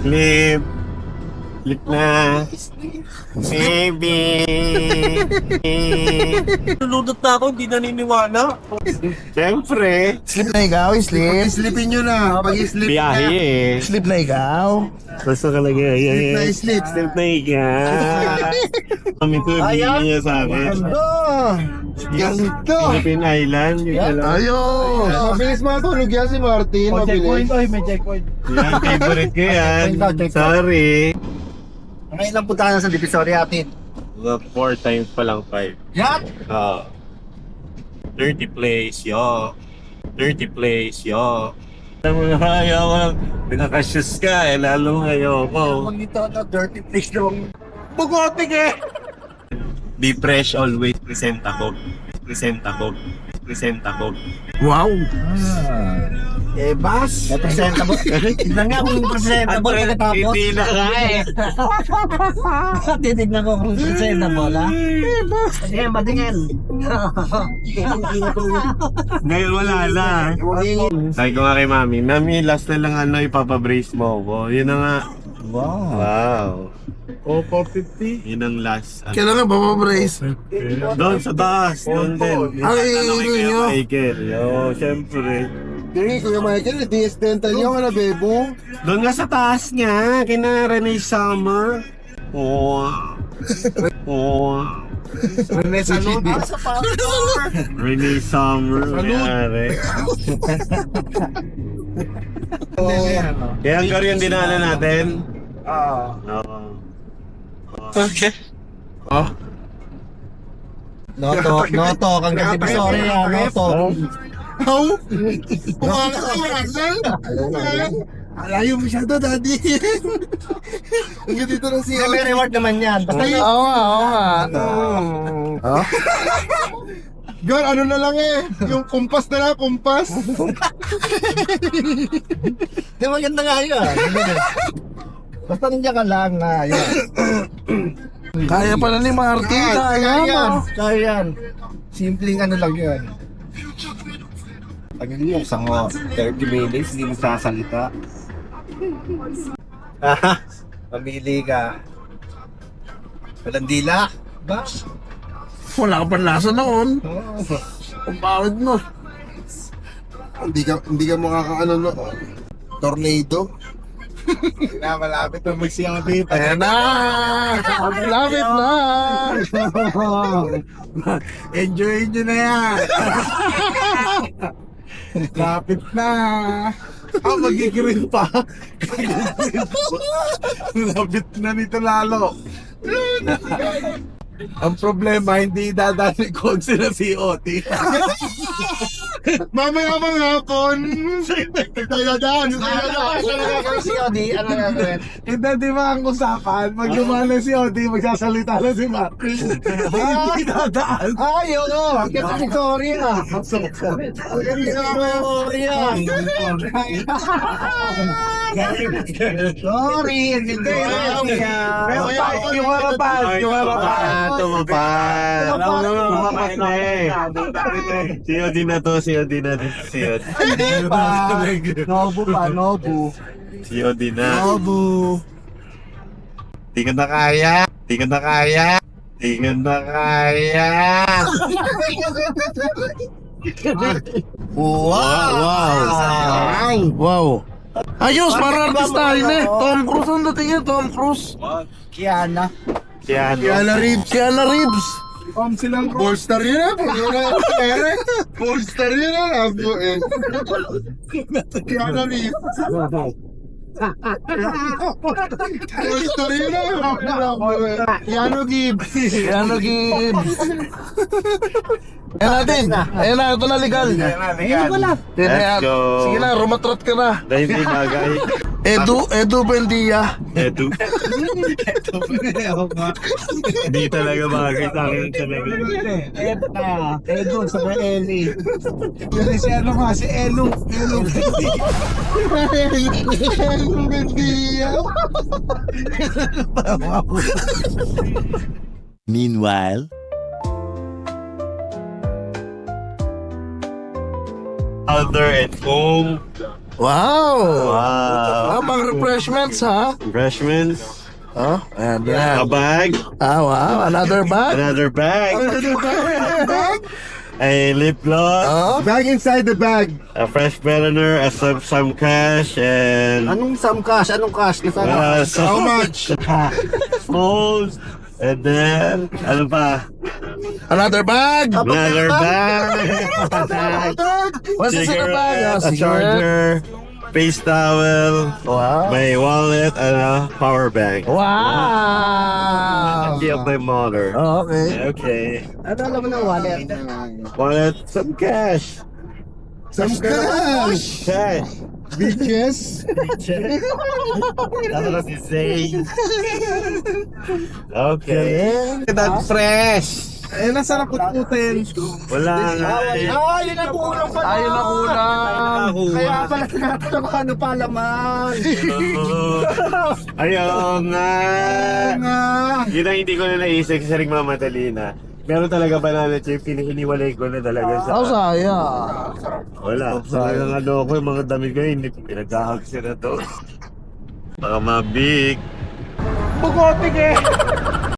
Flip. Flip na. Baby. Nalulot na ako, hindi naniniwala. Siyempre. Sleep na ikaw, sleep. Sleepin nyo na. Pag-sleep Biyahe eh. Sleep na ikaw. Basta ka lang Sleep na sleep. Sleep na ikaw. Kami ito, bigyan niya sa akin. Ganito. Philippine Island. Ayun. Mabilis matulog yan si Martin. Mabilis. May checkpoint. Yan, favorite ko yan. Sorry. Ngayon lang punta ka na sa Divisoria atin. 4 times pa lang 5. Yan! 30 place, yo. 30 place, yo. Alam mo na, ayaw ko lang. Pinaka-shoes ka, eh, lalo ayaw ko. Dito na dirty place lang. Bugotik eh! Be fresh always, present ako. Present ako. Present ako. Wow! Eh, Bas! Presentable. Tignan nga kung presentable ka tapos. Hindi na nga eh. Titignan ko kung presentable, ha? Eh, Bas! Sige, matingin. Ngayon wala na. Sabi ko nga kay Mami, Mami, last na lang ano, ipapabrace mo ako. Yun na nga. Wow. O, 450. Yun ang last. Kailangan ba ma-brace? Doon sa taas, doon din. Ay, Kuya yun. Michael. Yo, syempre. Hindi, Kuya Michael, DS dental nyo, ano, bebo? Doon nga sa taas niya, kina Renee Summer. Oh. Oh. Renee Salud. Renee Summer. Mayari. Kaya ang karyon dinala natin. Oo. Okay. Oh. Noto, hanggang Divisoria, noto. How? Alayo masyado, daddy. Hanggang dito na si May reward naman yan. Basta yun. Oo nga. Gar, ano na lang eh. Yung kumpas na lang, kumpas. Di maganda nga yun. Basta nandiyan ka lang na yun. Kaya pala ni Martin. Kaya yan. Kaya yan. Simpleng ano lang yun. Pag hindi yung sango, 30 minutes, hindi magsasalita. Pamili ka. Walang dila. Ba? Wala ka pang lasa noon. Ang bawid mo. Hindi ka makakaano no. Tornado. Na malapit na magsiyang Ayan na! Malapit na! Enjoy nyo na yan. Lapit na. Magigirin pa. Lapit na nito lalo. Ang problema, hindi dadali ko sila si Oti. Mamaya hapon! Dadaan! Si Oti, ano gagawin? Hindi, di ba ang usapan? Pag lumala si Odi, magsasalita na si Martin. Hindi dadaan. Ay, oo! Kasi Victoria! Sorry! Hindi! Yung harapan, yung harapan. Tumapas. Tumapas na eh. Si Odi na to, si Odi na to. Si Odi. Hindi pa! Nobu pa, Nobu. Si Odi na. Nobu. Di ka na kaya. Di ka na kaya. Di ka na kaya. Wow! Wow! Ayos! Para artistahin eh! Tom Cruise ang dating yun! Tom Cruise! Kiana. Si ano? Kiana Reeves! Kiana Reeves! Silang Ballstar yun ah! Ballstar yun ah! Kiana Reeves! Ballstar yun ah! Keanu Gibbs! Keanu Gibbs! Ayan natin! Ayan na! Ito na legal! Let's go. Sige na! Rumatrat ka na! Dahil hindi bagay. Edu Buendia! Edu. Hindi talaga bagay sa akin talaga. Edo sa Eli. si ano nga, si Elo. Edu Buendia! Meanwhile, Out there at home, Wow! Wow. Pang refreshments, ha? Refreshments. Oh, ayan, A yan. bag. Wow. Another bag? Another bag. A lip gloss. Oh, Bag inside the bag. A fresh burner. Some cash. And Anong some cash? Anong cash? Nasaan? How much? phones. And then, ano pa? another bag? Another bag. What's this in the bag? Oh, A cigarette. charger. Face towel. Wow. My wallet. And a power bank. Wow! Key of my motor. Oh, okay. Okay. Ano alam mo ng wallet? Wallet. Some cash. Some cash. Cash. Bitches. Ano si Zay? Okay. That's fresh. Eh, nasa na putputin? Wala nga. Yun ang kulang pala. Ayun na kulang. Kaya pala tinatanong ko ano pa laman. Ayaw nga. Nga. Yun ang hindi ko na naisip kasi rin mamadali na. Meron talaga banana chip, hinihiniwalay ko na talaga sa... Oh, sayang. Wala. Sayang ano ako, yung mga damit ko, hindi pinag-ahagsi na to. Mga mabig. Bugoting eh.